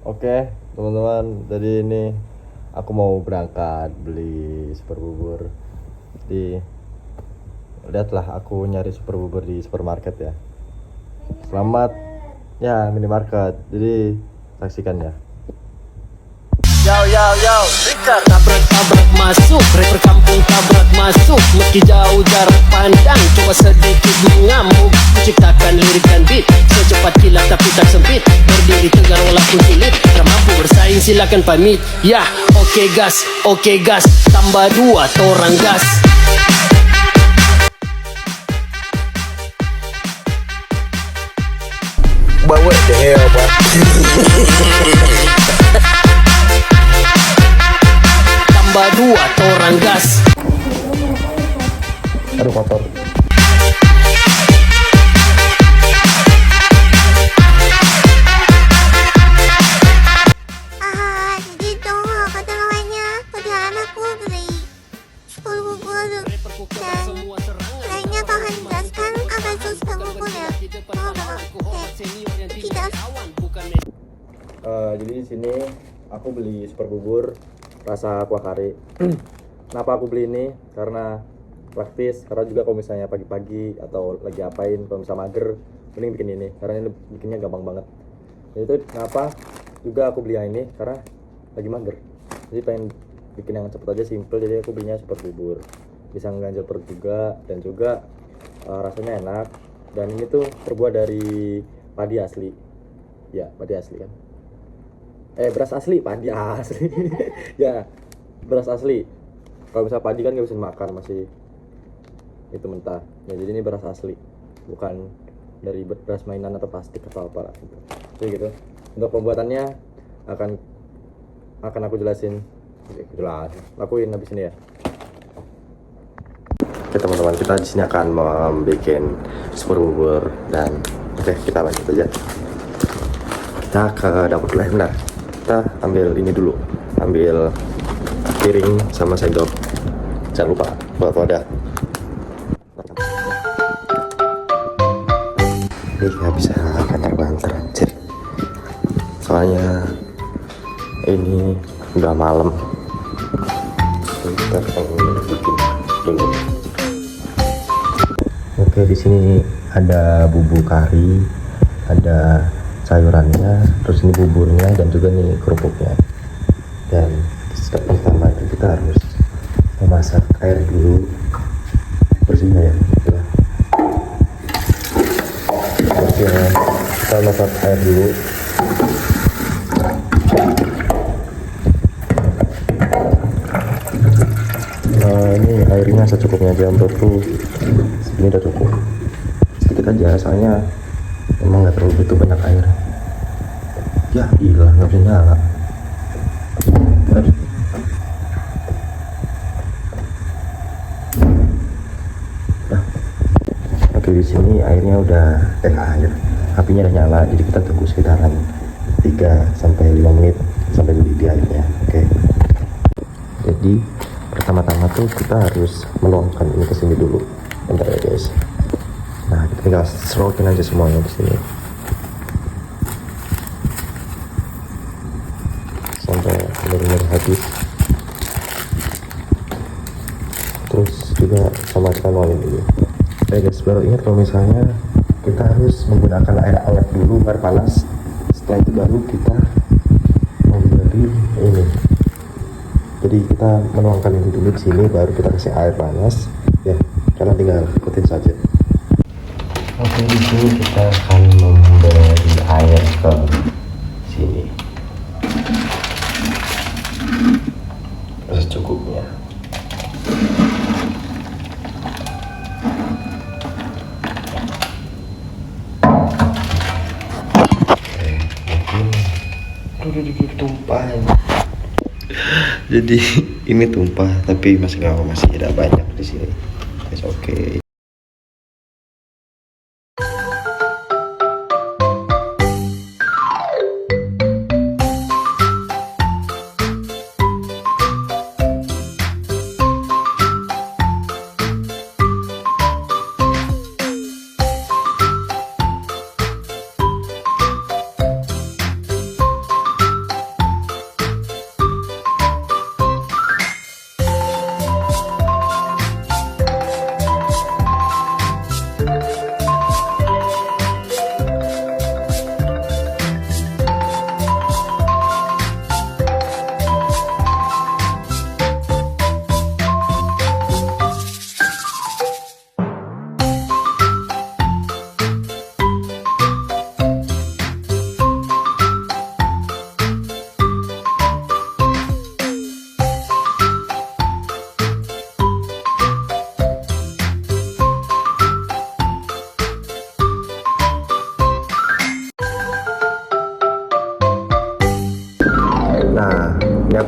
Oke, teman-teman, jadi ini aku mau berangkat beli super bubur. Jadi lihatlah aku nyari super bubur di supermarket ya. Selamat ya minimarket. Jadi saksikan ya. Yo, tabrak masuk, rapper kampung tabrak masuk. Meski jauh jarak pandang, coba sedikit mengamuk. Menciptakan lirik dan beat, secepat kilat tapi tak sempit. Berdiri tegar walaupun sulit, tak mampu bersaing silakan pamit. Ya, oke gas, tambah dua torang gas. But what the hell, bro? Tambah dua torang gas. Aduh kotor. Jadi dong kata lawannya padahal aku beli 10 bubur dan lainnya bahan gas kan agak susah ngumpulnya. Tidak. Jadi di sini aku beli super bubur rasa kuah kari. Kenapa aku beli ini? Karena praktis, karena juga kalau misalnya pagi-pagi atau lagi apain, kalau misalnya mager, mending bikin ini karena ini bikinnya gampang banget. Jadi itu kenapa juga aku beli yang ini, karena lagi mager. Jadi pengen bikin yang cepet aja, simple, jadi aku belinya super bubur. Bisa ngeganjel perut juga, dan juga rasanya enak. Dan ini tuh terbuat dari padi asli. Ya, padi asli kan. Beras asli, padi asli. Ya, beras asli. Kalau misalnya padi kan nggak bisa makan, masih itu mentah. Ya, jadi ini beras asli, bukan dari beras mainan atau plastik atau apa gitu. Jadi gitu. Untuk pembuatannya akan aku jelasin. Lakuin habis ini ya. Oke teman-teman, kita di sini akan membuat super bubur dan oke, kita lanjut aja. Kita ke dapur dulu, benar. Kita ambil ini dulu, ambil piring sama sendok. Jangan lupa buat wadah. Ini nggak bisa banter-banter anjir. Soalnya ini udah malam. Kita pengen bikin dulu. Oke, di sini ada bumbu kari, ada sayurannya, terus ini buburnya dan juga nih kerupuknya. Dan step pertama itu kita harus memasak air dulu, bersihnya ya. Oke, kita masak air dulu. Ini airnya secukupnya aja, menurutku ini udah cukup. Sedikit aja, soalnya emang nggak terlalu butuh banyak air. Ya gila, nggak bisa nyala. Oke, di sini airnya udah apinya udah nyala, jadi kita tunggu sekitaran 3-5 menit sampai mendidih airnya. Oke. Jadi pertama-tama tuh kita harus menuangkan ini ke sini dulu. Bentar ya guys. Nah, kita tinggal serotin aja semuanya di sini sampai benar-benar habis. Terus juga sama-sama nuangin dulu. Guys, baru ingat kalau misalnya kita harus menggunakan air awet dulu, air panas. Setelah itu baru kita memberi ini. Jadi kita menuangkan ini dulu di sini, baru kita kasih air panas. Ya, karena tinggal ikutin saja. Oke, di sini kita akan memberi air ke sini secukupnya. Mungkin tumpah. Jadi ini tumpah, tapi masih ada banyak di sini. It's okay.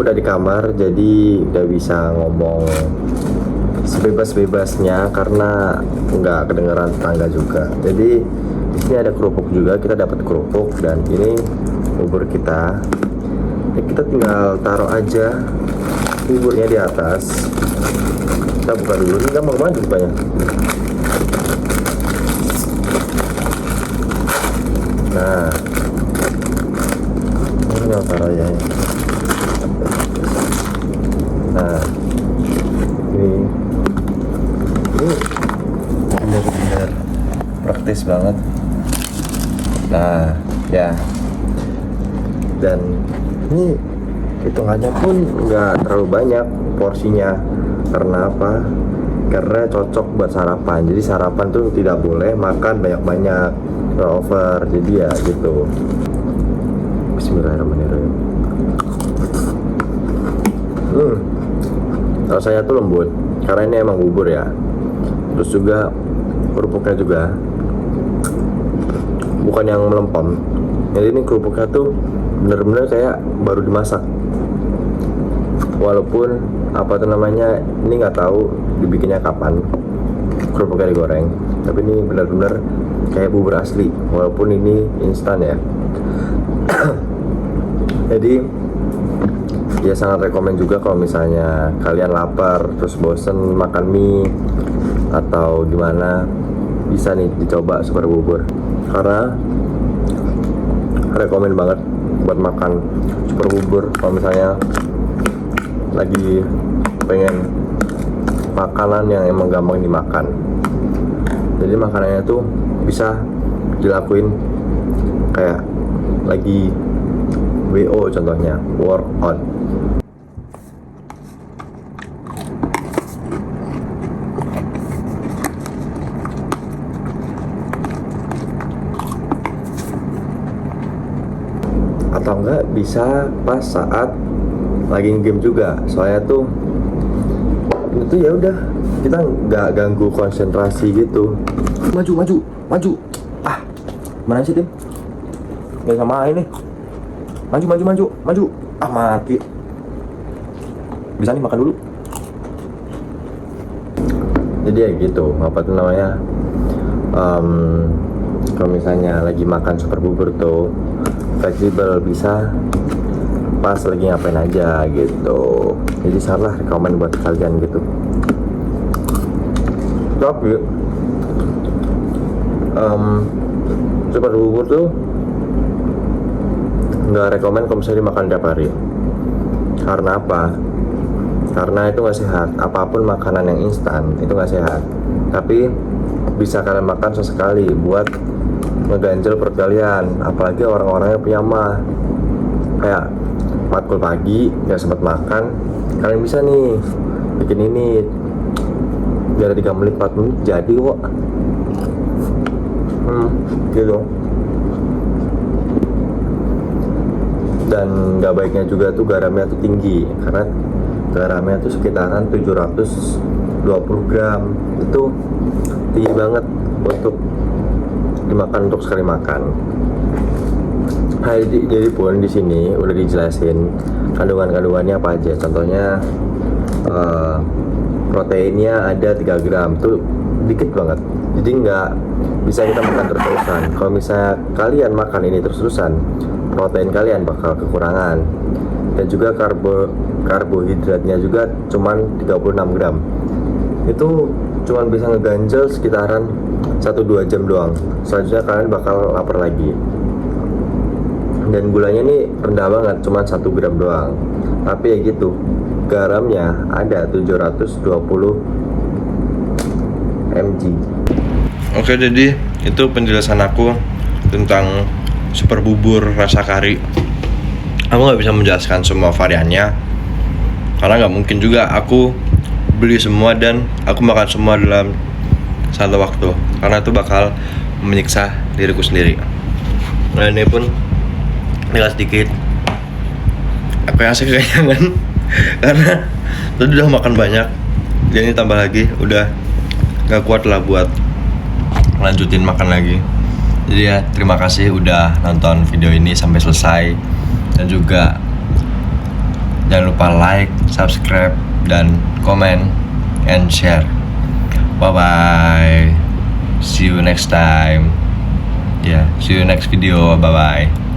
aku udah di kamar, jadi udah bisa ngomong sebebas-bebasnya karena nggak kedengeran tetangga juga. Jadi di sini ada kerupuk juga, kita dapat kerupuk dan ini bubur kita. Ya, kita tinggal taruh aja buburnya di atas. Kita buka dulu, ini gampang banget bukanya. Nah, ini yang taruh ya. Nah, ini benar-benar praktis banget. Nah, ya, dan ini hitungannya pun nggak terlalu banyak porsinya. Karena apa? Karena cocok buat sarapan. Jadi sarapan tuh tidak boleh makan banyak-banyak, over. Jadi ya gitu. Bismillahirrahmanirrahim. Rasanya tuh lembut karena ini emang bubur ya. Terus juga kerupuknya juga bukan yang melempem. Jadi ini kerupuknya tuh bener-bener kayak baru dimasak. Walaupun apa tuh namanya, ini nggak tahu dibikinnya kapan kerupuknya digoreng, tapi ini bener-bener kayak bubur asli walaupun ini instan ya. Jadi ya sangat rekomen juga kalau misalnya kalian lapar terus bosen makan mie atau gimana, bisa nih dicoba super bubur karena rekomen banget buat makan super bubur kalau misalnya lagi pengen makanan yang emang gampang dimakan. Jadi makanannya tuh bisa dilakuin kayak lagi WO, contohnya workout. Atau enggak bisa pas saat lagi game juga, soalnya tuh itu ya udah kita nggak ganggu konsentrasi gitu. Maju mana sih Tim? Nggak sama ini. Maju mati. Bisa nih makan dulu. Jadi ya gitu, apa tuh namanya, kalau misalnya lagi makan super bubur tuh fleksibel, bisa pas lagi ngapain aja gitu. Jadi salah rekomen buat kalian gitu. Tapi super bubur tuh nggak rekomen kalau misalnya dimakan tiap hari. Karena apa? Karena itu nggak sehat. Apapun makanan yang instan itu nggak sehat. Tapi bisa kalian makan sesekali buat ngeganjel perut kalian. Apalagi orang-orang yang punya mah kayak matkul pagi nggak sempat makan, kalian bisa nih bikin ini biar 3 menit 4 menit jadi kok. Gitu. Dan nggak baiknya juga tuh garamnya tuh tinggi, karena garamnya tuh sekitaran 720 gram. Itu tinggi banget untuk dimakan untuk sekali makan. Jadi pun di sini udah dijelasin kandungan-kandungannya apa aja. Contohnya proteinnya ada 3 gram, tuh dikit banget. Jadi nggak bisa kita makan terus-terusan. Kalau misalnya kalian makan ini terus-terusan, protein kalian bakal kekurangan. Dan juga karbohidratnya juga cuman 36 gram. Itu cuman bisa ngeganjel sekitaran 1-2 jam doang. Selanjutnya kalian bakal lapar lagi. Dan gulanya ini rendah banget, cuma 1 gram doang. Tapi ya gitu, garamnya ada 720 mg. Oke, jadi itu penjelasan aku tentang super bubur rasa kari. Aku nggak bisa menjelaskan semua variannya karena nggak mungkin juga aku beli semua dan aku makan semua dalam satu waktu, karena itu bakal menyiksa diriku sendiri. Nah, ini pun tinggal sedikit. Aku yang asik kekenyangan karena tadi udah makan banyak, jadi tambah lagi udah gak kuat lah buat lanjutin makan lagi. Jadi ya terima kasih udah nonton video ini sampai selesai, dan juga Jangan lupa like, subscribe, dan comment and share. Bye bye. See you next time. See you next video. Bye bye.